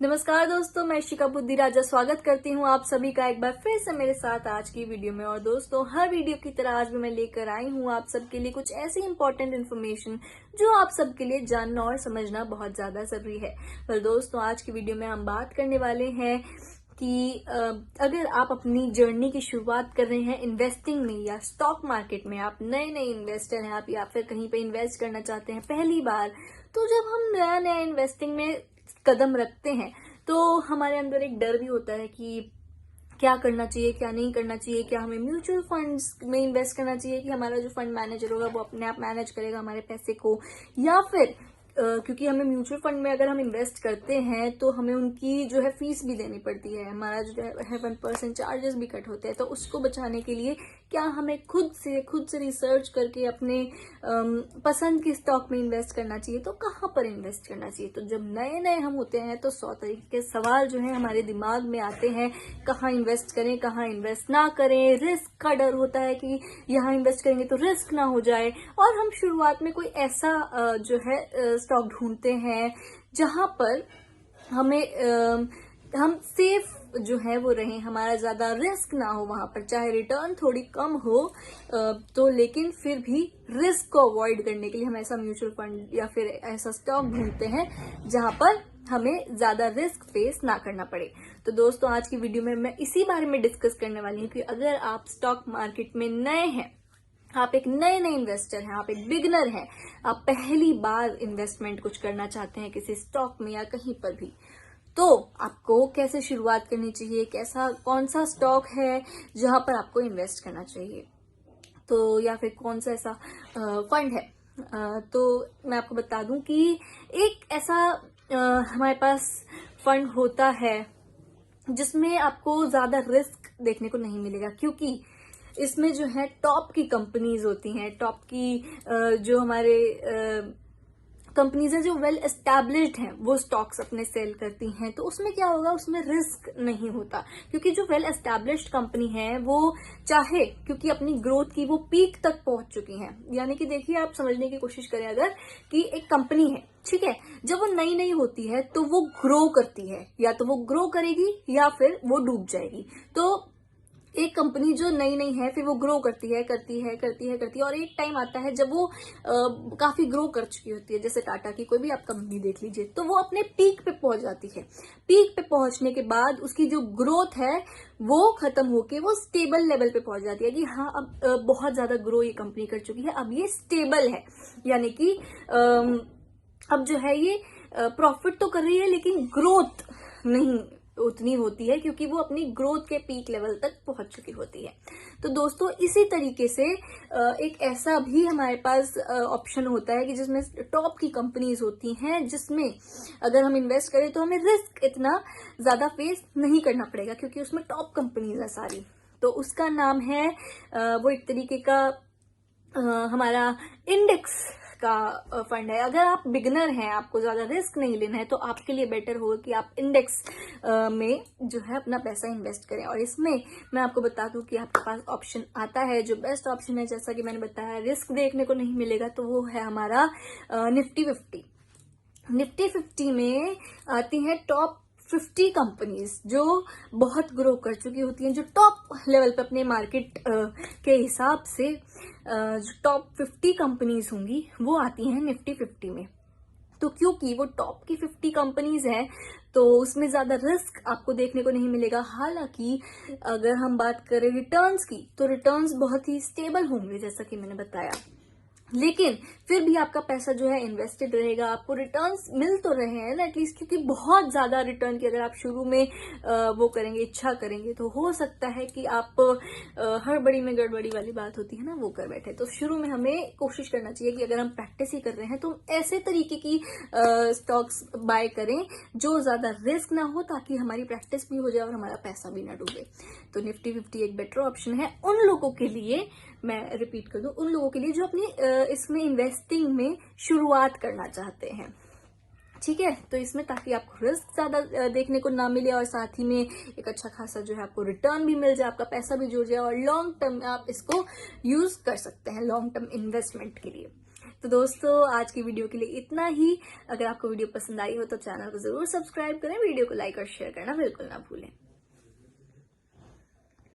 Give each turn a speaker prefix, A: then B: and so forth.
A: नमस्कार दोस्तों, मैं शिका बुद्धि राजा स्वागत करती हूँ आप सभी का एक बार फिर से मेरे साथ आज की वीडियो में। और दोस्तों, हर वीडियो की तरह आज भी मैं लेकर आई हूँ आप सबके लिए कुछ ऐसी इंपॉर्टेंट इन्फॉर्मेशन जो आप सबके लिए जानना और समझना बहुत ज्यादा जरूरी है। पर दोस्तों, आज की वीडियो में हम बात करने वाले हैं कि अगर आप अपनी जर्नी की शुरुआत कर रहे हैं इन्वेस्टिंग में या स्टॉक मार्केट में, आप नए इन्वेस्टर हैं आप, या फिर कहीं पे इन्वेस्ट करना चाहते हैं पहली बार, तो जब हम नया इन्वेस्टिंग में कदम रखते हैं तो हमारे अंदर एक डर भी होता है कि क्या करना चाहिए, क्या नहीं करना चाहिए, क्या हमें म्यूचुअल फंड्स में इन्वेस्ट करना चाहिए कि हमारा जो फंड मैनेजर होगा वो अपने आप मैनेज करेगा हमारे पैसे को, या फिर क्योंकि हमें म्यूचुअल फंड में अगर हम इन्वेस्ट करते हैं तो हमें उनकी जो है फीस भी देनी पड़ती है, हमारा जो है 1% चार्जेस भी कट होते हैं। तो उसको बचाने के लिए क्या हमें खुद से रिसर्च करके अपने पसंद की स्टॉक में इन्वेस्ट करना चाहिए, तो कहाँ पर इन्वेस्ट करना चाहिए। तो जब नए हम होते हैं तो 100 तरीके के सवाल जो है हमारे दिमाग में आते हैं, कहाँ इन्वेस्ट करें, कहाँ इन्वेस्ट ना करें, रिस्क का डर होता है कि यहाँ इन्वेस्ट करेंगे तो रिस्क ना हो जाए। और हम शुरुआत में कोई ऐसा जो है स्टॉक ढूंढते हैं जहां पर हमें हम सेफ जो है वो रहे, हमारा ज्यादा रिस्क ना हो वहां पर, चाहे रिटर्न थोड़ी कम हो तो लेकिन फिर भी रिस्क को अवॉइड करने के लिए हम ऐसा म्यूचुअल फंड या फिर ऐसा स्टॉक ढूंढते हैं जहां पर हमें ज्यादा रिस्क फेस ना करना पड़े। तो दोस्तों, आज की वीडियो में मैं इसी बारे में डिस्कस करने वाली हूँ कि अगर आप स्टॉक मार्केट में नए हैं, आप एक नए इन्वेस्टर हैं, आप एक बिगनर हैं, आप पहली बार इन्वेस्टमेंट कुछ करना चाहते हैं किसी स्टॉक में या कहीं पर भी, तो आपको कैसे शुरुआत करनी चाहिए, कौन सा स्टॉक है जहां पर आपको इन्वेस्ट करना चाहिए, तो या फिर कौन सा ऐसा फंड है। तो मैं आपको बता दूं कि एक ऐसा हमारे पास फंड होता है जिसमें आपको ज्यादा रिस्क देखने को नहीं मिलेगा, क्योंकि इसमें जो है टॉप की कंपनीज होती हैं, टॉप की जो हमारे कंपनीज है जो वेल एस्टैब्लिश्ड हैं, वो स्टॉक्स अपने सेल करती हैं। तो उसमें क्या होगा, उसमें रिस्क नहीं होता, क्योंकि जो वेल एस्टैब्लिश्ड कंपनी है वो चाहे, क्योंकि अपनी ग्रोथ की वो पीक तक पहुंच चुकी हैं। यानी कि देखिए, आप समझने की कोशिश करें अगर कि एक कंपनी है, ठीक है, जब वो नई होती है तो वो ग्रो करती है, या तो वो ग्रो करेगी या फिर वो डूब जाएगी। तो एक कंपनी जो नई है फिर वो ग्रो करती है और एक टाइम आता है जब वो काफी ग्रो कर चुकी होती है, जैसे टाटा की कोई भी आप कंपनी देख लीजिए, तो वो अपने पीक पे पहुंच जाती है। पीक पे पहुंचने के बाद उसकी जो ग्रोथ है वो खत्म होके वो स्टेबल लेवल पे पहुंच जाती है कि हाँ, अब बहुत ज्यादा ग्रो ये कंपनी कर चुकी है, अब ये स्टेबल है। यानी कि अब जो है ये प्रॉफिट तो कर रही है लेकिन ग्रोथ नहीं उतनी होती है, क्योंकि वो अपनी ग्रोथ के पीक लेवल तक पहुंच चुकी होती है। तो दोस्तों, इसी तरीके से एक ऐसा भी हमारे पास ऑप्शन होता है कि जिसमें टॉप की कंपनीज होती हैं, जिसमें अगर हम इन्वेस्ट करें तो हमें रिस्क इतना ज्यादा फेस नहीं करना पड़ेगा, क्योंकि उसमें टॉप कंपनीज है सारी। तो उसका नाम है वो एक तरीके का हमारा इंडेक्स का फंड है। अगर आप बिगनर हैं, आपको ज्यादा रिस्क नहीं लेना है, तो आपके लिए बेटर होगा कि आप इंडेक्स में जो है अपना पैसा इन्वेस्ट करें। और इसमें मैं आपको बता दूं कि आपके पास ऑप्शन आता है, जो बेस्ट ऑप्शन है, जैसा कि मैंने बताया, रिस्क देखने को नहीं मिलेगा, तो वो है हमारा निफ्टी 50। निफ्टी 50 में आती है टॉप 50 कंपनीज जो बहुत ग्रो कर चुकी होती हैं, जो टॉप लेवल पे अपने मार्केट के हिसाब से जो टॉप 50 कंपनीज होंगी वो आती हैं निफ्टी 50 में। तो क्योंकि वो टॉप की 50 कंपनीज हैं तो उसमें ज्यादा रिस्क आपको देखने को नहीं मिलेगा। हालांकि अगर हम बात करें रिटर्न्स की, तो रिटर्न्स बहुत ही स्टेबल होंगे, जैसा कि मैंने बताया, लेकिन फिर भी आपका पैसा जो है इन्वेस्टेड रहेगा, आपको रिटर्न्स मिल तो रहे हैं ना एटलीस्ट, क्योंकि बहुत ज्यादा रिटर्न की अगर आप शुरू में वो करेंगे, इच्छा करेंगे, तो हो सकता है कि आप हड़बड़ी में गड़बड़ी वाली बात होती है ना, वो कर बैठे। तो शुरू में हमें कोशिश करना चाहिए कि अगर हम प्रैक्टिस ही कर रहे हैं तो ऐसे तरीके की स्टॉक्स बाय करें जो ज्यादा रिस्क ना हो, ताकि हमारी प्रैक्टिस भी हो जाए और हमारा पैसा भी ना डूबे। तो निफ्टी 50 एक बेटर ऑप्शन है उन लोगों के लिए, मैं रिपीट कर दूं, उन लोगों के लिए जो अपनी इसमें इन्वेस्टिंग में शुरुआत करना चाहते हैं, ठीक है। तो इसमें ताकि आपको रिस्क ज्यादा देखने को ना मिले और साथ ही में एक अच्छा खासा जो है आपको रिटर्न भी मिल जाए, आपका पैसा भी जुड़ जाए और लॉन्ग टर्म में आप इसको यूज कर सकते हैं, लॉन्ग टर्म इन्वेस्टमेंट के लिए। तो दोस्तों आज की वीडियो के लिए इतना ही। अगर आपको वीडियो पसंद आई हो तो चैनल को जरूर सब्सक्राइब करें, वीडियो को लाइक और शेयर करना बिल्कुल ना भूलें।